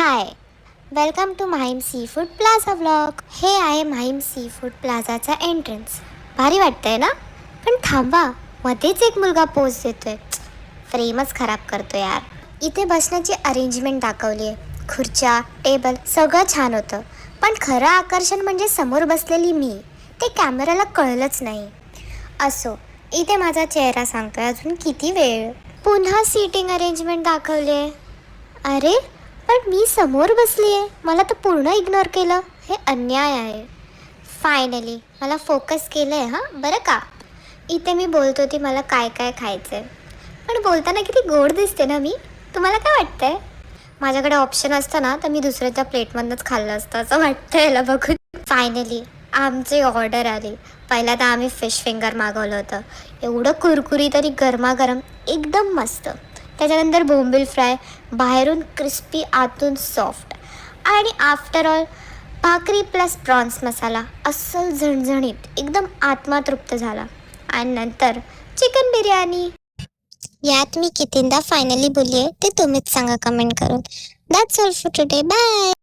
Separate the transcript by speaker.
Speaker 1: High, welcome to Mahim seafood plaza vlog. हे आहे Mahim seafood प्लाझाचा एंट्रन्स. भारी वाटतंय ना? पण थांबा, मध्येच एक मुलगा पोज देतोय. फ्रेमच खराब करतो यार. इथे बसण्याची अरेंजमेंट दाखवली आहे. खुर्च्या, टेबल सगळं छान होतं. पण खरं आकर्षण म्हणजे समोर बसलेली मी. ते कॅमेराला कळलंच नाही. असो, इथे माझा चेहरा सांगतोय अजून किती वेळ. पुन्हा सीटिंग अरेंजमेंट दाखवली आहे. अरे, पण मी समोर बसली आहे, मला तर पूर्ण इग्नोर केलं. हे अन्याय आहे. फायनली मला फोकस केलं आहे हां, बरं का. इथे मी बोलत होती मला काय काय खायचं आहे. पण बोलताना किती गोड दिसते ना मी. तुम्हाला काय वाटतंय? माझ्याकडे ऑप्शन असतं ना तर मी दुसऱ्याच्या प्लेटमधनंच खाल्लं असतं असं वाटतं याला बघून. फायनली आमची ऑर्डर आली. पहिल्यांदा आम्ही फिश फिंगर मागवलं होतं. एवढं कुरकुरीत आणि गरमागरम, एकदम मस्त. त्याच्यानंतर बोंबील फ्राय, बाहेरून क्रिस्पी आतून सॉफ्ट. आणि आफ्टर ऑल भाकरी प्लस प्रॉन्स मसाला, अस्सल झणझणीत, एकदम आत्मा तृप्त झाला. आणि नंतर चिकन बिर्याणी. यात मी कितींदा फायनली बोलली आहे ते तुम्हीच सांगा कमेंट करून. That's all for today. Bye.